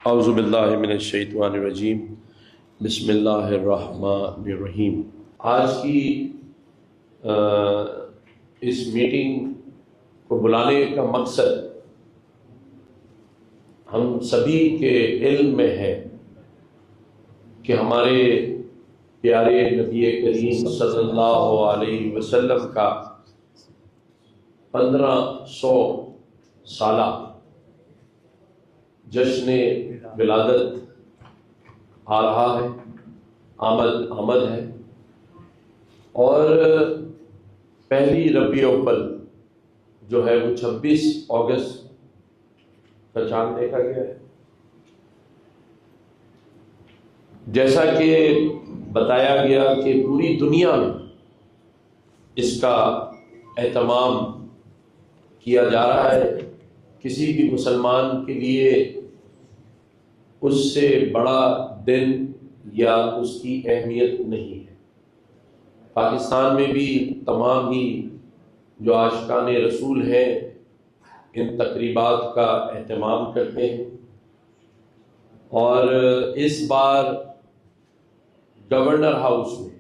اعوذ باللہ من الشیطان الرجیم، بسم اللہ الرحمن الرحیم۔ آج کی اس میٹنگ کو بلانے کا مقصد ہم سبھی کے علم میں ہے کہ ہمارے پیارے نبی کریم صلی اللہ علیہ وسلم کا 1500 سالہ جشن ولادت آ رہا ہے، آمد ہے، اور پہلی ربیع الاول جو ہے وہ 26 اگست کا چاند دیکھا گیا ہے۔ جیسا کہ بتایا گیا کہ پوری دنیا میں اس کا اہتمام کیا جا رہا ہے، کسی بھی مسلمان کے لیے اس سے بڑا دن یا اس کی اہمیت نہیں ہے۔ پاکستان میں بھی تمام ہی جو عاشقان رسول ہیں ان تقریبات کا اہتمام کرتے ہیں، اور اس بار گورنر ہاؤس میں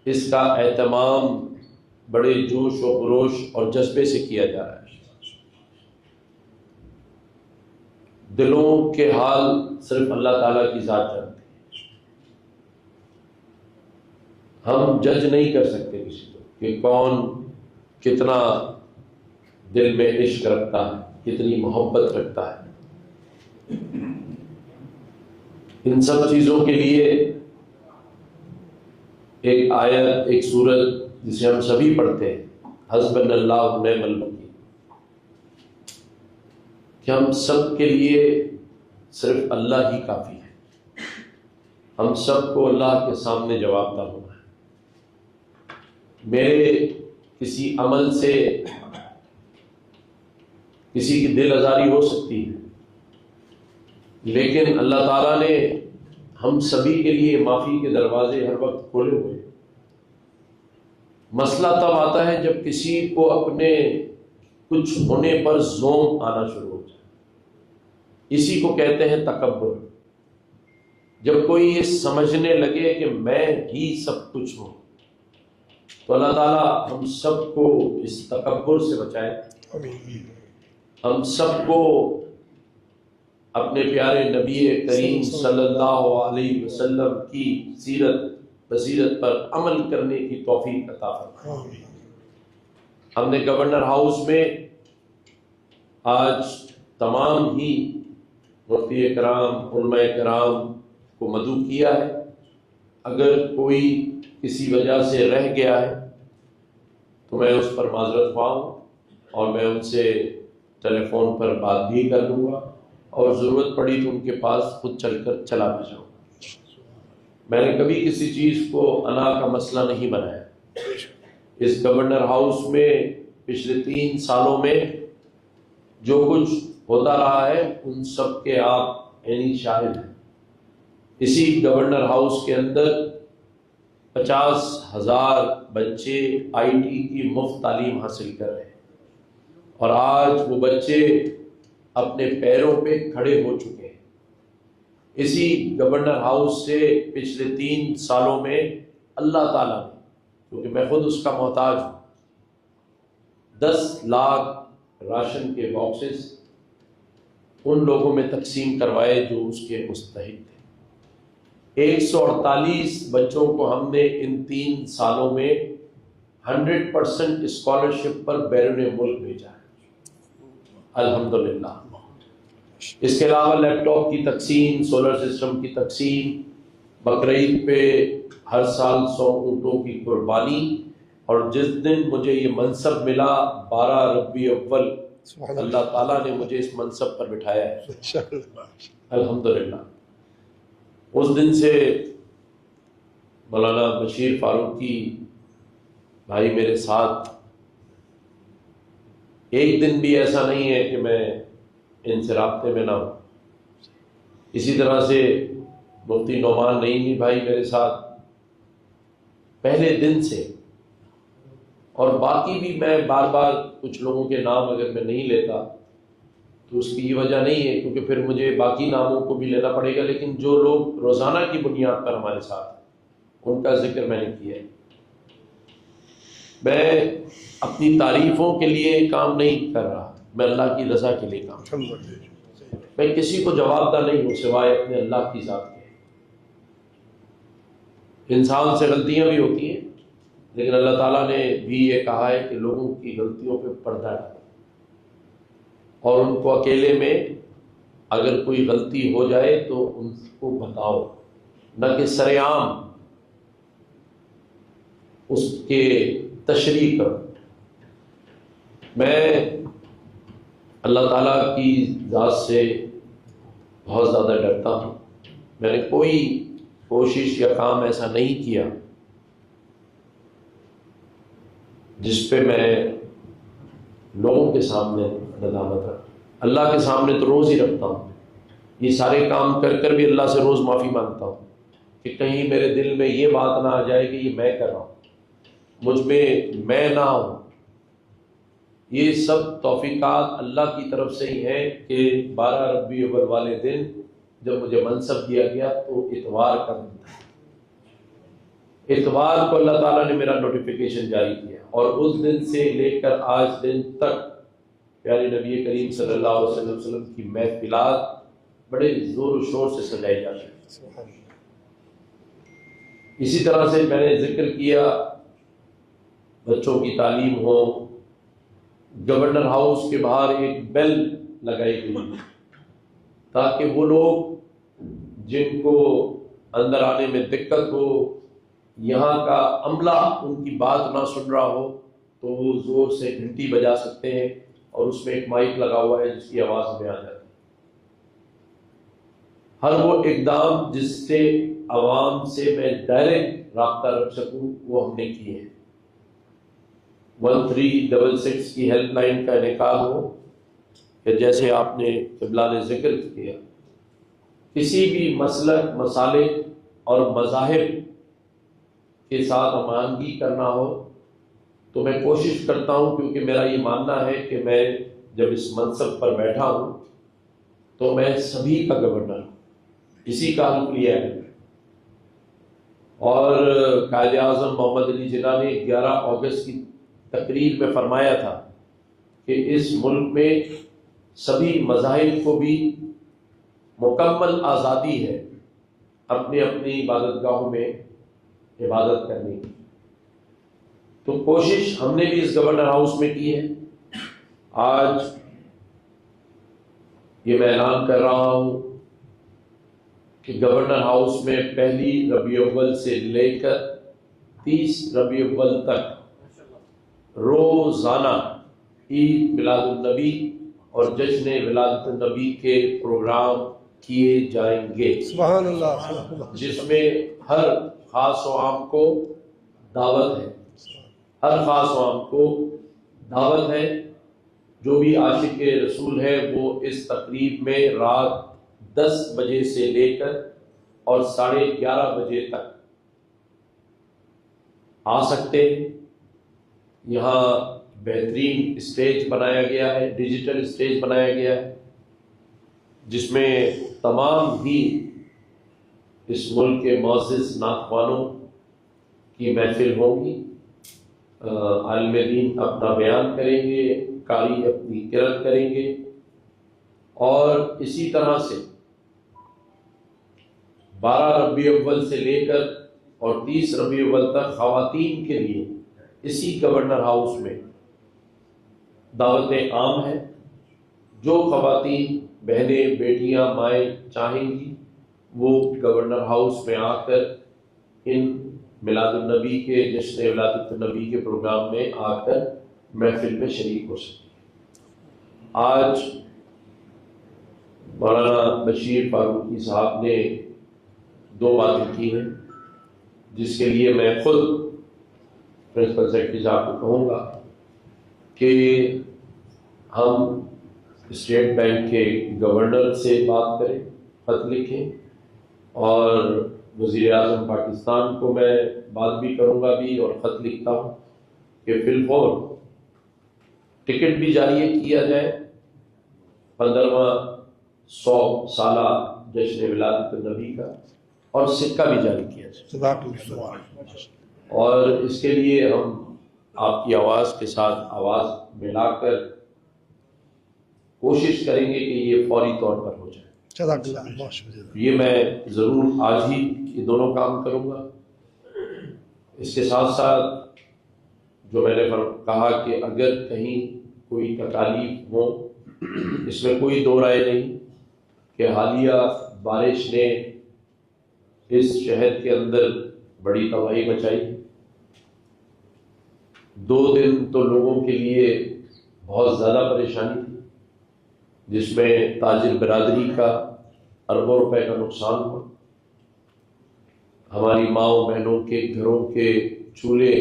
اس کا اہتمام بڑے جوش و خروش اور جذبے سے کیا جا رہا ہے۔ دلوں کے حال صرف اللہ تعالیٰ کی ذات جانتی ہے، ہم جج نہیں کر سکتے کسی کو کہ کون کتنا دل میں عشق رکھتا ہے، کتنی محبت رکھتا ہے۔ ان سب چیزوں کے لیے ایک آیت، ایک سورت جسے ہم سبھی پڑھتے ہیں، حسبنا اللہ و نعم الوکیل، کہ ہم سب کے لیے صرف اللہ ہی کافی ہے، ہم سب کو اللہ کے سامنے جواب دہ ہونا ہے۔ میرے کسی عمل سے کسی کی دل آزاری ہو سکتی ہے، لیکن اللہ تعالیٰ نے ہم سبھی کے لیے معافی کے دروازے ہر وقت کھولے ہوئے۔ مسئلہ تب آتا ہے جب کسی کو اپنے کچھ ہونے پر زوم آنا شروع ہو جائے، اسی کو کہتے ہیں تکبر۔ جب کوئی یہ سمجھنے لگے کہ میں ہی سب کچھ ہوں، تو اللہ تعالیٰ ہم سب کو اس تکبر سے بچائے، ہم سب کو اپنے پیارے نبی کریم صلی اللہ علیہ وسلم کی سیرت بصیرت پر عمل کرنے کی توفیق عطا فرمائے۔ ہم نے گورنر ہاؤس میں آج تمام ہی مفتی کرام، علماء کرام کو مدعو کیا ہے۔ اگر کوئی کسی وجہ سے رہ گیا ہے تو میں اس پر معذرت خواہ ہوں، اور میں ان سے ٹیلی فون پر بات بھی کر لوں گا، اور ضرورت پڑی تو ان کے پاس خود چل کر چلا بھی جاؤں گا۔ میں نے کبھی کسی چیز کو انا کا مسئلہ نہیں بنایا۔ اس گورنر ہاؤس میں پچھلے 3 سالوں میں جو کچھ ہوتا رہا ہے ان سب کے آپ عینی شاہد ہیں۔ اسی گورنر ہاؤس کے اندر 50,000 بچے IT کی مفت تعلیم حاصل کر رہے ہیں، اور آج وہ بچے اپنے پیروں پہ کھڑے ہو چکے ہیں۔ اسی گورنر ہاؤس سے پچھلے 3 سالوں میں اللہ تعالیٰ نے، کیونکہ میں خود اس کا محتاج ہوں، 10 لاکھ راشن کے باکسز ان لوگوں میں تقسیم کروائے جو اس کے مستحق تھے۔ 148 بچوں کو ہم نے ان 3 سالوں میں 100% اسکالرشپ پر بیرون ملک بھیجا ہے، الحمدللہ۔ اس کے علاوہ لیپ ٹاپ کی تقسیم، سولر سسٹم کی تقسیم، بقرعید پہ ہر سال 100 اونٹوں کی قربانی، اور جس دن مجھے یہ منصب ملا 12 ربیع الاول، اللہ تعالیٰ نے مجھے اس منصب پر بٹھایا ہے، الحمدللہ۔ اس دن سے مولانا بشیر فاروقی بھائی میرے ساتھ، ایک دن بھی ایسا نہیں ہے کہ میں ان سے رابطے میں نہ ہوں۔ اسی طرح سے مفتی نعمان نعیمی بھائی میرے ساتھ پہلے دن سے، اور باقی بھی میں بار بار کچھ لوگوں کے نام اگر میں نہیں لیتا تو اس کی یہ وجہ نہیں ہے کیونکہ پھر مجھے باقی ناموں کو بھی لینا پڑے گا، لیکن جو لوگ روزانہ کی بنیاد پر ہمارے ساتھ ہیں ان کا ذکر میں نے کیا ہے۔ میں اپنی تعریفوں کے لیے کام نہیں کر رہا، میں اللہ کی رضا کے لیے کام کر رہا ہوں۔ میں کسی کو جواب دہ نہیں ہوں سوائے اپنے اللہ کی ذات کے۔ انسان سے غلطیاں بھی ہوتی ہیں، لیکن اللہ تعالیٰ نے بھی یہ کہا ہے کہ لوگوں کی غلطیوں پہ پردہ ڈالو اور ان کو اکیلے میں اگر کوئی غلطی ہو جائے تو ان کو بتاؤ، نہ کہ سر عام اس کے تشریح کرو۔ میں اللہ تعالیٰ کی ذات سے بہت زیادہ ڈرتا ہوں۔ میں نے کوئی کوشش یا کام ایسا نہیں کیا جس پہ میں لوگوں کے سامنے ندامت رکھتا۔ اللہ کے سامنے تو روز ہی رکھتا ہوں، یہ سارے کام کر کر بھی اللہ سے روز معافی مانگتا ہوں کہ کہیں میرے دل میں یہ بات نہ آ جائے کہ یہ میں کر رہا ہوں، مجھ میں نہ ہوں۔ یہ سب توفیقات اللہ کی طرف سے ہی ہیں کہ 12 ربیع الاول والے دن جب مجھے منصب دیا گیا تو اتوار کا دن تھا۔ اتوار کو اللہ تعالیٰ نے میرا نوٹیفیکیشن جاری کیا اور اس دن سے لے کر آج دن تک پیارے نبی کریم صلی اللہ علیہ وسلم کی محفلات بڑے زور و شور سے سجائی جاتی ہیں۔ اسی طرح سے میں نے ذکر کیا بچوں کی تعلیم ہو، گورنر ہاؤس کے باہر ایک بیل لگائی گئی تاکہ وہ لوگ جن کو اندر آنے میں دقت ہو، یہاں کا عملہ ان کی بات نہ سن رہا ہو تو وہ زور سے گھنٹی بجا سکتے ہیں، اور اس میں ایک مائک لگا ہوا ہے جس کی آواز میں آ جاتی ہے۔ ہر وہ اقدام جس سے عوام سے میں ڈائریکٹ رابطہ رکھ سکوں وہ ہم نے کیے ہیں۔ 1366 کی ہیلپ لائن کا انعقاد ہو، کہ جیسے آپ نے قبلہ نے ذکر کیا، کسی بھی مسلک، مسالک اور مذاہب کے ساتھ ہماہنگی کرنا ہو تو میں کوشش کرتا ہوں، کیونکہ میرا یہ ماننا ہے کہ میں جب اس منصب پر بیٹھا ہوں تو میں سبھی کا گورنر ہوں، اسی کا حلف لیا ہے۔ اور قائد اعظم محمد علی جناح نے 11 اگست کی تقریر میں فرمایا تھا کہ اس ملک میں سبھی مذاہب کو بھی مکمل آزادی ہے اپنی اپنی عبادت گاہوں میں عبادت کرنے کی۔ تو کوشش ہم نے بھی اس گورنر ہاؤس میں کی ہے۔ آج یہ میں اعلان کر رہا ہوں کہ گورنر ہاؤس میں 1 ربیع الاول سے لے کر 30 ربیع الاول تک روزانہ عید میلاد النبی اور جشن ولادت النبی کے پروگرام کیے جائیں گے، سبحان اللہ، جس میں ہر خاص و عام کو دعوت ہے، ہر خاص و عام کو دعوت ہے۔ جو بھی عاشق رسول ہے وہ اس تقریب میں رات 10 بجے سے لے کر اور 11:30 بجے تک آ سکتے ہیں۔ یہاں بہترین اسٹیج بنایا گیا ہے، ڈیجیٹل اسٹیج بنایا گیا ہے، جس میں تمام ہی اس ملک کے معزز نعت خوانوں کی محفل ہوگی۔ عالم دین اپنا بیان کریں گے، قاری اپنی قرأت کریں گے، اور اسی طرح سے 12 ربیع الاول سے لے کر اور 30 ربیع الاول تک خواتین کے لیے اسی گورنر ہاؤس میں دعوتیں عام ہیں۔ جو خواتین، بہنیں، بیٹیاں، مائیں چاہیں گی وہ گورنر ہاؤس میں آ کر ان میلاد النبی کے، جشن ولادت النبی کے پروگرام میں آ کر محفل میں شریک ہو سکتی ہیں۔ آج مولانا بشیر فاروقی صاحب نے 2 باتیں کی ہیں جس کے لیے میں خود پرنسپل سیکرٹری صاحب کو کہوں گا کہ ہم اسٹیٹ بینک کے گورنر سے بات کریں، خط لکھیں، اور وزیر اعظم پاکستان کو میں بات بھی کروں گا بھی اور خط لکھتا ہوں کہ فی الفور ٹکٹ بھی جاری کیا جائے 15واں 100 سالہ جشن ولادت النبی کا، اور سکہ بھی جاری کیا جائے۔ اور اس کے لیے ہم آپ کی آواز کے ساتھ آواز ملا کر کوشش کریں گے کہ یہ فوری طور پر ہو جائے۔ یہ میں ضرور آج ہی یہ دونوں کام کروں گا۔ اس کے ساتھ ساتھ جو میں نے کہا کہ اگر کہیں کوئی تکالیف ہو، اس میں کوئی دو رائے نہیں کہ حالیہ بارش نے اس شہر کے اندر بڑی تباہی مچائی۔ 2 دن تو لوگوں کے لیے بہت زیادہ پریشانی تھی، جس میں تاجر برادری کا اربوں روپے کا نقصان ہوا۔ ہماری ماؤں بہنوں کے گھروں کے چولہے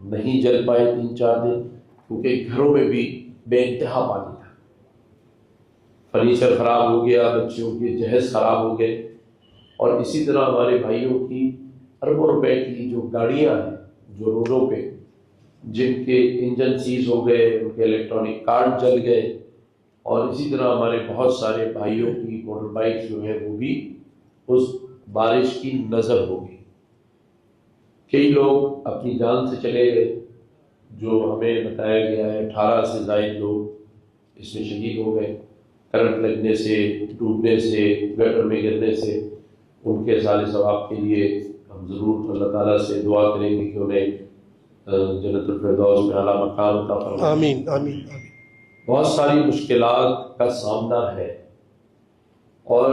نہیں جل پائے 3-4 دن، کیونکہ گھروں میں بھی بے انتہا پانی تھا۔ فرنیچر خراب ہو گیا، بچوں کے جہیز خراب ہو گئے، اور اسی طرح ہمارے بھائیوں کی اربوں روپے کی جو گاڑیاں ہیں جو روڈوں پہ، جن کے انجن سیز ہو گئے، ان کے الیکٹرانک کارڈ جل گئے، اور اسی طرح ہمارے بہت سارے بھائیوں کی موٹر بائک جو ہے وہ بھی اس بارش کی نذر ہو گئی۔ کئی لوگ اپنی جان سے چلے گئے، جو ہمیں بتایا گیا ہے 18 سے زائد لوگ اس میں شہید ہو گئے، کرنٹ لگنے سے، ڈوبنے سے، گٹر میں گرنے سے۔ ان کے سال ثواب کے لیے ہم ضرور اللہ تعالیٰ سے دعا کریں گے کہ انہیں جنت الفردوس میں اعلیٰ مقام عطا فرمائے۔ آمین آمین۔ بہت ساری مشکلات کا سامنا ہے، اور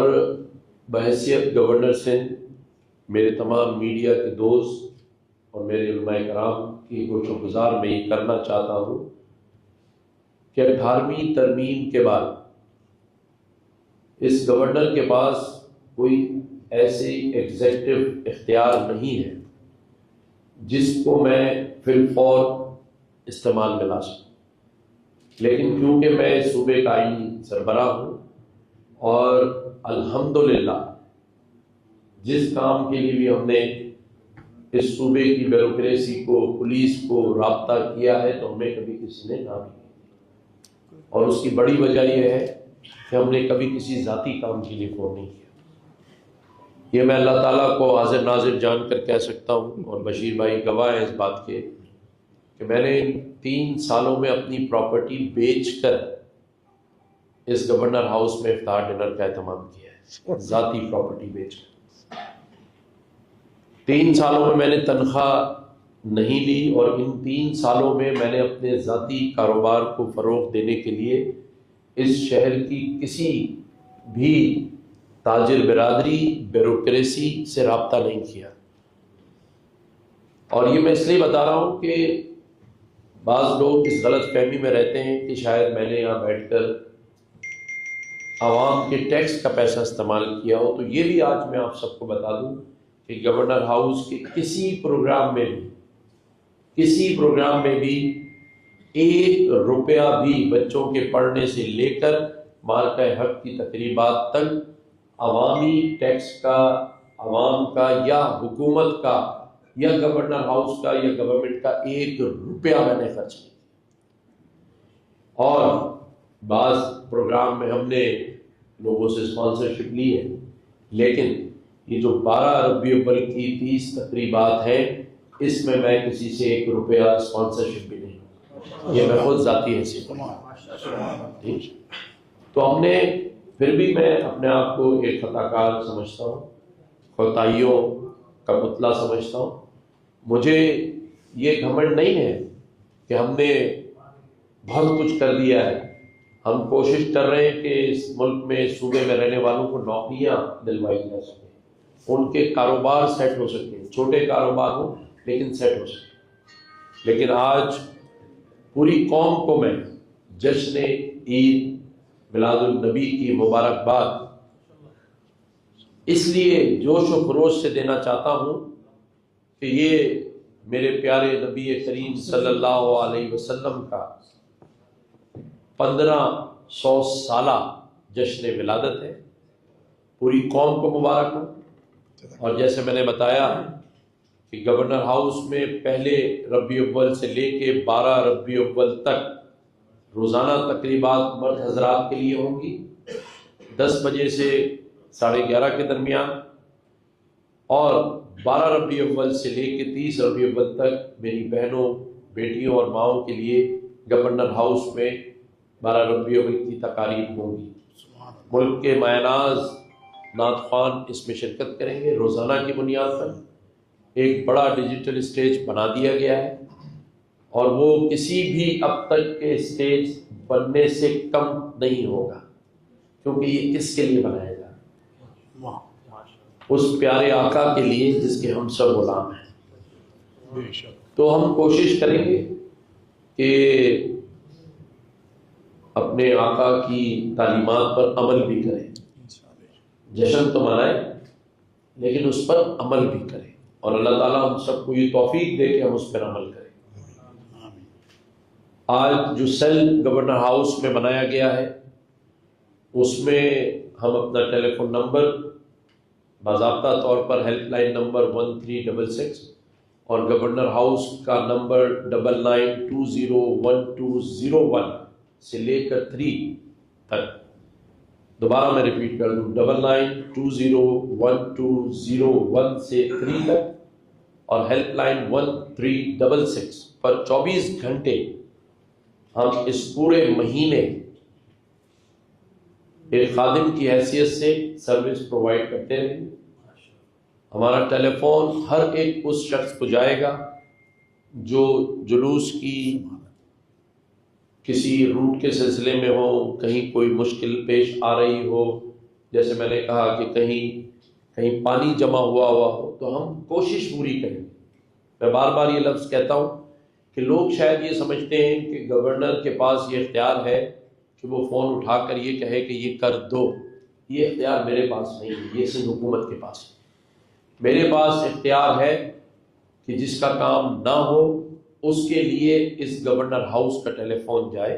بحیثیت گورنر سندھ میرے تمام میڈیا کے دوست اور میرے علماء کرام کی گوش و گزار میں یہ کرنا چاہتا ہوں کہ 18ویں ترمیم کے بعد اس گورنر کے پاس کوئی ایسی ایگزیکٹو اختیار نہیں ہے جس کو میں فی الفور استعمال میں لا سکوں، لیکن کیونکہ میں صوبے کا آئینی سربراہ ہوں، اور الحمدللہ جس کام کے لیے بھی ہم نے اس صوبے کی بیوروکریسی کو، پولیس کو رابطہ کیا ہے، تو ہمیں کبھی کسی نے نہ بھی کی، اور اس کی بڑی وجہ یہ ہے کہ ہم نے کبھی کسی ذاتی کام کے لیے فون نہیں کیا۔ یہ میں اللہ تعالیٰ کو حاضر ناظر جان کر کہہ سکتا ہوں، اور بشیر بھائی گواہ ہیں اس بات کے، کہ میں نے 3 سالوں میں اپنی پراپرٹی بیچ کر اس گورنر ہاؤس میں افطار ڈنر کا اہتمام کیا ہے، ذاتی پراپرٹی بیچ کر۔ 3 سالوں میں نے تنخواہ نہیں لی، اور ان 3 سالوں میں میں نے اپنے ذاتی کاروبار کو فروغ دینے کے لیے اس شہر کی کسی بھی تاجر برادری، بیوروکریسی سے رابطہ نہیں کیا۔ اور یہ میں اس لیے بتا رہا ہوں کہ بعض لوگ اس غلط فہمی میں رہتے ہیں کہ شاید میں نے یہاں بیٹھ کر عوام کے ٹیکس کا پیسہ استعمال کیا ہو، تو یہ بھی آج میں آپ سب کو بتا دوں کہ گورنر ہاؤس کے کسی پروگرام میں بھی 1 روپیہ بھی بچوں کے پڑھنے سے لے کر مارکہ حق کی تقریبات تک عوامی ٹیکس کا، عوام کا یا حکومت کا یا گورنر ہاؤس کا یا گورنمنٹ کا 1 روپیہ میں نے خرچ کیا۔ اور بعض پروگرام میں ہم نے لوگوں سے اسپانسرشپ لی ہے، لیکن یہ جو 12 ربیع الاول کی 30 تقریبات ہیں، اس میں کسی سے 1 روپیہ اسپانسرشپ بھی نہیں، یہ میں خود ذاتی حیثیت ٹھیک۔ تو ہم نے پھر بھی میں اپنے آپ کو ایک خطا کار سمجھتا ہوں، کوتاہیوں کا پتلا سمجھتا ہوں۔ مجھے یہ گھمنڈ نہیں ہے کہ ہم نے بہت کچھ کر دیا ہے۔ ہم کوشش کر رہے ہیں کہ اس ملک میں، صوبے میں رہنے والوں کو نوکریاں دلوائی جا سکیں، ان کے کاروبار سیٹ ہو سکیں، چھوٹے کاروبار ہوں لیکن سیٹ ہو سکیں۔ لیکن آج پوری قوم کو میں جشن عید میلاد النبی کی مبارکباد اس لیے جوش و خروش سے دینا چاہتا ہوں کہ یہ میرے پیارے نبی کریم صلی اللہ علیہ وسلم کا 1500 سالہ جشن ولادت ہے۔ پوری قوم کو مبارک ہو۔ اور جیسے میں نے بتایا کہ گورنر ہاؤس میں پہلے ربیع الاول سے لے کے 12 ربیع الاول تک روزانہ تقریبات مرد حضرات کے لیے ہوں گی 10 بجے سے 11:30 کے درمیان، اور 12 ربیع الاول سے لے کے 30 ربیع الاول تک میری بہنوں، بیٹیوں اور ماؤں کے لیے گورنر ہاؤس میں 12 ربیع الاول کی تقاریب ہوں گی۔ ملک کے مایہ ناز نعت خوان اس میں شرکت کریں گے۔ روزانہ کی بنیاد پر ایک بڑا ڈیجیٹل اسٹیج بنا دیا گیا ہے، اور وہ کسی بھی اب تک کے اسٹیج بننے سے کم نہیں ہوگا، کیونکہ یہ کس کے لیے بنایا جا رہا ہے؟ اس پیارے آقا کے لیے جس کے ہم سب غلام ہیں۔ تو ہم کوشش کریں گے کہ اپنے آقا کی تعلیمات پر عمل بھی کریں، جشن تو منائیں لیکن اس پر عمل بھی کریں، اور اللہ تعالیٰ ہم سب کو یہ توفیق دے کہ ہم اس پر عمل کریں۔ آج جو سیل گورنر ہاؤس میں بنایا گیا ہے، اس میں ہم اپنا ٹیلی فون نمبر باضابطہ طور پر ہیلپ لائن نمبر 1366 اور گورنر ہاؤس کا نمبر 99201201 سے لے کر 3 تک، دوبارہ میں ریپیٹ کر دوں 99201201 سے 3 تک، اور ہیلپ لائن 1366 پر 24 گھنٹے ہم اس پورے مہینے ایک خادم کی حیثیت سے سروس پرووائڈ کرتے رہیں۔ ہمارا ٹیلی فون ہر ایک اس شخص کو جائے گا جو جلوس کی کسی روٹ کے سلسلے میں ہو، کہیں کوئی مشکل پیش آ رہی ہو، جیسے میں نے کہا کہ کہیں پانی جمع ہوا ہو، تو ہم کوشش پوری کریں گے۔ میں بار بار یہ لفظ کہتا ہوں کہ لوگ شاید یہ سمجھتے ہیں کہ گورنر کے پاس یہ اختیار ہے کہ وہ فون اٹھا کر یہ کہے کہ یہ کر دو۔ یہ اختیار میرے پاس نہیں ہے، یہ صرف حکومت کے پاس ہے۔ میرے پاس اختیار ہے کہ جس کا کام نہ ہو اس کے لیے اس گورنر ہاؤس کا ٹیلی فون جائے،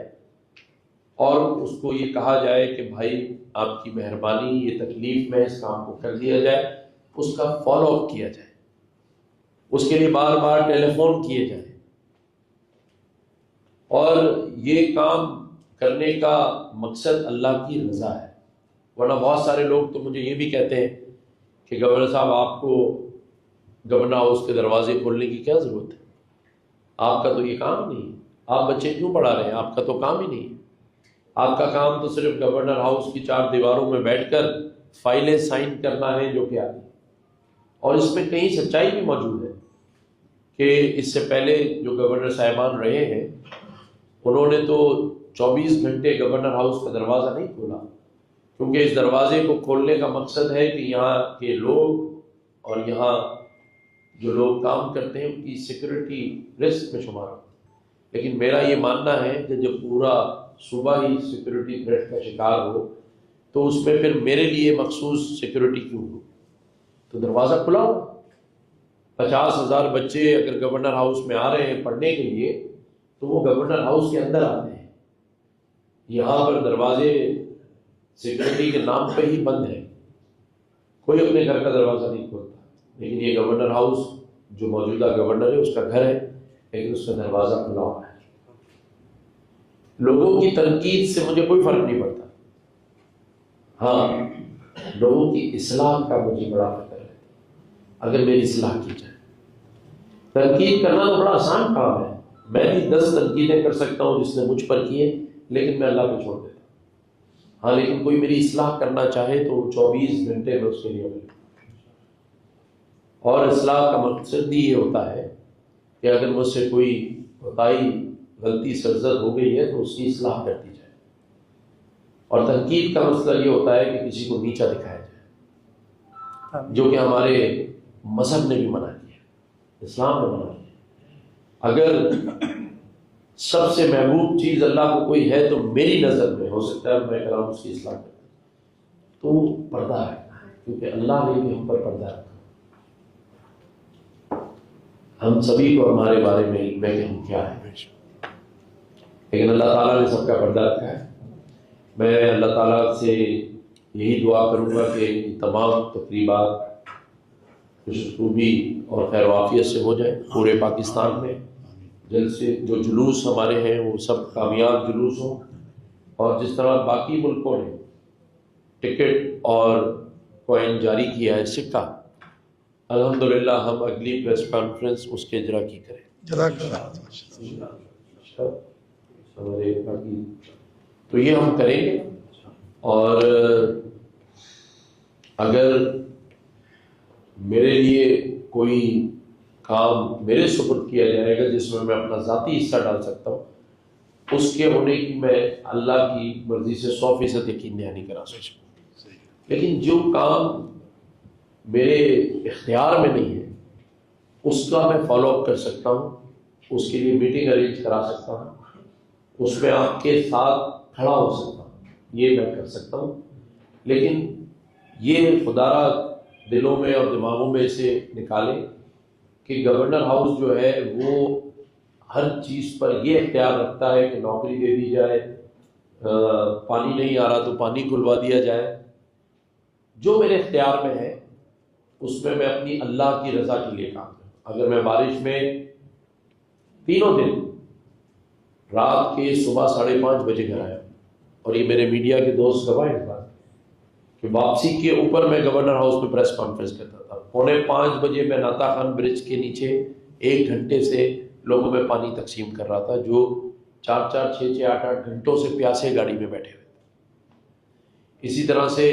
اور اس کو یہ کہا جائے کہ بھائی آپ کی مہربانی، یہ تکلیف میں اس کام کو کر دیا جائے، اس کا فالو اپ کیا جائے، اس کے لیے بار بار ٹیلی فون کیے جائیں۔ اور یہ کام کرنے کا مقصد اللہ کی رضا ہے، ورنہ بہت سارے لوگ تو مجھے یہ بھی کہتے ہیں کہ گورنر صاحب آپ کو گورنر ہاؤس کے دروازے کھولنے کی کیا ضرورت ہے، آپ کا تو یہ کام نہیں ہے، آپ بچے کیوں پڑھا رہے ہیں، آپ کا تو کام ہی نہیں ہے، آپ کا کام تو صرف گورنر ہاؤس کی 4 دیواروں میں بیٹھ کر فائلیں سائن کرنا ہے جو کہ آتی۔ اور اس میں کہیں سچائی بھی موجود ہے کہ اس سے پہلے جو گورنر صاحبان رہے ہیں انہوں نے تو 24 گھنٹے گورنر ہاؤس کا دروازہ نہیں کھولا، کیونکہ اس دروازے کو کھولنے کا مقصد ہے کہ یہاں کے لوگ اور یہاں جو لوگ کام کرتے ہیں ان کی سیکورٹی رسک میں شمار ہو۔ لیکن میرا یہ ماننا ہے کہ جب پورا صوبہ ہی سیکورٹی تھریٹ کا شکار ہو تو اس میں پھر میرے لیے مخصوص سیکورٹی کیوں ہو؟ تو دروازہ کھلا ہو۔ 50,000 بچے اگر گورنر ہاؤس میں آ رہے ہیں پڑھنے کے لیے تو وہ گورنر ہاؤس کے اندر آتے ہیں، یہاں پر دروازے سیکورٹی کے نام پہ ہی بند ہے، کوئی اپنے گھر کا دروازہ نہیں کھولتا۔ لیکن یہ گورنر ہاؤس جو موجودہ گورنر ہے اس کا گھر ہے، لیکن اس کا دروازہ کھلا ہوا ہے۔ لوگوں کی تنقید سے مجھے کوئی فرق نہیں پڑتا، ہاں لوگوں کی اصلاح کا مجھے بڑا فکر ہے، اگر میری اصلاح کی جائے۔ تنقید کرنا تو بڑا آسان کام ہے، میں بھی 10 تنقیدیں کر سکتا ہوں جس نے مجھ پر کیے، لیکن میں اللہ پہ چھوڑ دیتا ہوں۔ ہاں لیکن کوئی میری اصلاح کرنا چاہے تو 24 گھنٹے میں اس کے لیے عمل کروں۔ اور اصلاح کا مقصد بھی یہ ہوتا ہے کہ اگر مجھ سے کوئی کوتاہی، غلطی، سرزد ہو گئی ہے تو اس کی اصلاح کر دی جائے۔ اور تنقید کا مسئلہ یہ ہوتا ہے کہ کسی کو نیچا دکھایا جائے، جو کہ ہمارے مذہب نے بھی منع کیا، اسلام نے منع کیا۔ اگر سب سے محبوب چیز اللہ کو کوئی ہے تو میری نظر میں ہو سکتا ہے میں کلام اس کی اصلاح کرتا تو پردہ رکھنا ہے، کیونکہ اللہ نے بھی ہم پر پردہ رکھا۔ ہم سبھی کو ہمارے بارے میں علم ہے کہ ہم کیا ہیں، لیکن اللہ تعالیٰ نے سب کا پردہ رکھا ہے۔ میں اللہ تعالیٰ سے یہی دعا کروں گا کہ تمام تقریبات خوشخوبی اور خیر و عافیت سے ہو جائے پورے پاکستان میں، جلسے جو جلوس ہمارے ہیں وہ سب کامیاب جلوس ہوں، اور جس طرح باقی ملکوں نے ٹکٹ اور کوئن جاری کیا ہے، سکہ، الحمدللہ ہم اگلی پریس کانفرنس اس کے اجرا کی کریں۔ ہمارے باقی تو یہ ہم کریں گے، اور اگر میرے لیے کوئی کام میرے سپرد کیا جائے گا جس میں اپنا ذاتی حصہ ڈال سکتا ہوں، اس کے ہونے کی میں اللہ کی مرضی سے 100% یقین نہیں کرا سکتا، لیکن جو کام میرے اختیار میں نہیں ہے اس کا میں فالو اپ کر سکتا ہوں، اس کے لیے میٹنگ ارینج کرا سکتا ہوں، اس میں آپ کے ساتھ کھڑا ہو سکتا ہوں، یہ میں کر سکتا ہوں۔ لیکن یہ خدا را دلوں میں اور دماغوں میں سے نکالے کہ گورنر ہاؤس جو ہے وہ ہر چیز پر یہ اختیار رکھتا ہے کہ نوکری دے دی جائے، پانی نہیں آ رہا تو پانی کھلوا دیا جائے۔ جو میرے اختیار میں ہے اس میں اپنی اللہ کی رضا کے لیے کام کروں۔ اگر میں بارش میں تینوں دن رات کے صبح 5:30 بجے گھر آیا، اور یہ میرے میڈیا کے دوست گواہ ہیں اس بات کہ واپسی کے اوپر میں گورنر ہاؤس میں پریس کانفرنس کرتا تھا، 4:45 بجے میں ناتا خان برج کے نیچے 1 گھنٹے سے لوگوں میں پانی تقسیم کر رہا تھا جو 4 6 8 گھنٹوں سے پیاسے گاڑی میں بیٹھے ہوئے تھے۔ اسی طرح سے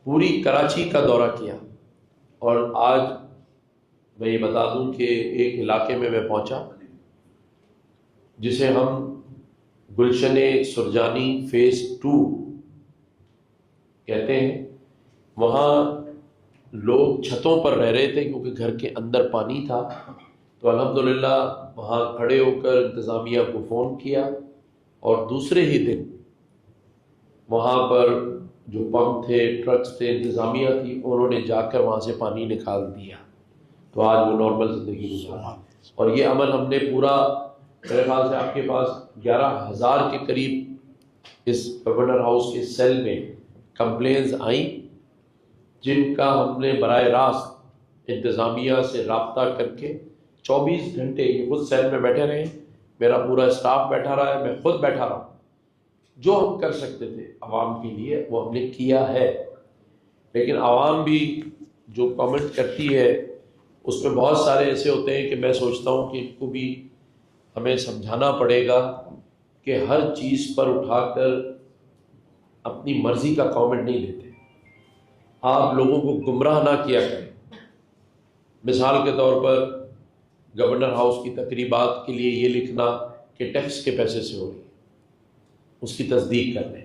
پوری کراچی کا دورہ کیا، اور آج میں یہ بتا دوں کہ ایک علاقے میں پہنچا جسے ہم گلشن سرجانی فیز 2 کہتے ہیں۔ وہاں لوگ چھتوں پر رہ رہے تھے کیونکہ گھر کے اندر پانی تھا، تو الحمدللہ وہاں کھڑے ہو کر انتظامیہ کو فون کیا، اور دوسرے ہی دن وہاں پر جو پمپ تھے، ٹرکس تھے، انتظامیہ تھی، انہوں نے جا کر وہاں سے پانی نکال دیا، تو آج وہ نارمل زندگی گزار رہا۔ اور یہ عمل ہم نے پورا، میرے خیال سے آپ کے پاس 11,000 کے قریب اس گورنر ہاؤس کے سیل میں کمپلینز آئیں، جن کا ہم نے براہ راست انتظامیہ سے رابطہ کر کے 24 گھنٹے یہ خود سیل میں بیٹھے رہے، میرا پورا اسٹاف بیٹھا رہا ہے، میں خود بیٹھا رہا ہوں۔ جو ہم کر سکتے تھے عوام کے لیے وہ ہم نے کیا ہے، لیکن عوام بھی جو کامنٹ کرتی ہے اس میں بہت سارے ایسے ہوتے ہیں کہ میں سوچتا ہوں کہ ان کو بھی ہمیں سمجھانا پڑے گا کہ ہر چیز پر اٹھا کر اپنی مرضی کا کامنٹ نہیں دیتے، آپ لوگوں کو گمراہ نہ کیا کریں۔ مثال کے طور پر گورنر ہاؤس کی تقریبات کے لیے یہ لکھنا کہ ٹیکس کے پیسے سے ہو رہی ہے، اس کی تصدیق کر لیں،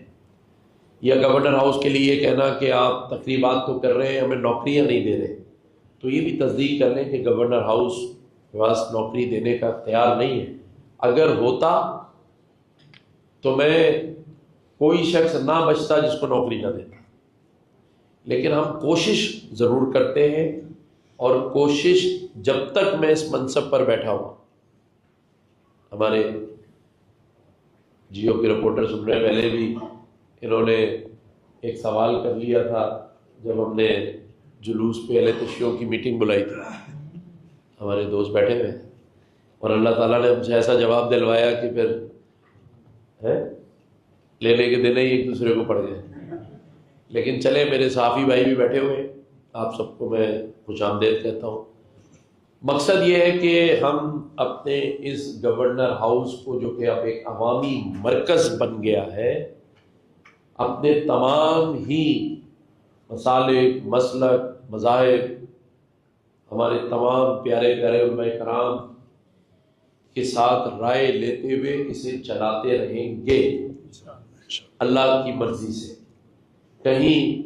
یا گورنر ہاؤس کے لیے یہ کہنا کہ آپ تقریبات تو کر رہے ہیں ہمیں نوکریاں نہیں دے رہے، تو یہ بھی تصدیق کر لیں کہ گورنر ہاؤس کے پاس نوکری دینے کا اختیار نہیں ہے۔ اگر ہوتا تو میں کوئی شخص نہ بچتا جس کو نوکری نہ دیتا، لیکن ہم کوشش ضرور کرتے ہیں، اور کوشش جب تک میں اس منصب پر بیٹھا ہوں، ہمارے جیو کے رپورٹر سن رہے پہلے بھی انہوں نے ایک سوال کر لیا تھا جب ہم نے جلوس پہ اہل تشیعوں کی میٹنگ بلائی تھی، ہمارے دوست بیٹھے ہوئے، اور اللہ تعالیٰ نے ہم سے ایسا جواب دلوایا کہ پھر لینے کے دن ہی ایک دوسرے کو پڑ گئے۔ لیکن چلے، میرے صحافی بھائی بھی بیٹھے ہوئے، آپ سب کو میں خوش آمدید کہتا ہوں۔ مقصد یہ ہے کہ ہم اپنے اس گورنر ہاؤس کو جو کہ اب ایک عوامی مرکز بن گیا ہے، اپنے تمام ہی مسالک، مسلک، مذاہب، ہمارے تمام پیارے پیارے علماء کرام کے ساتھ رائے لیتے ہوئے اسے چلاتے رہیں گے اللہ کی مرضی سے۔ کہیں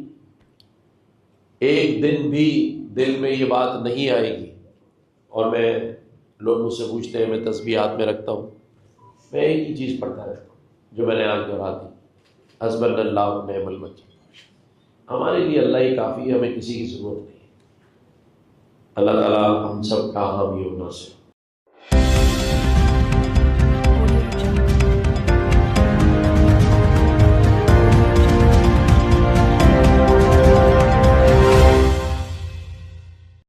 ایک دن بھی دل میں یہ بات نہیں آئے گی، اور میں لوگ مجھ سے پوچھتے ہیں میں تسبیحات میں رکھتا ہوں، میں ایک ہی چیز پڑھتا رہتا ہوں جو میں نے آج دہرا دی، حسبنا اللہ و نعم الوکیل۔ ہمارے لیے اللہ ہی کافی ہے، ہمیں کسی کی ضرورت نہیں ہے۔ اللہ تعالیٰ ہم سب کا حامی و ناصر۔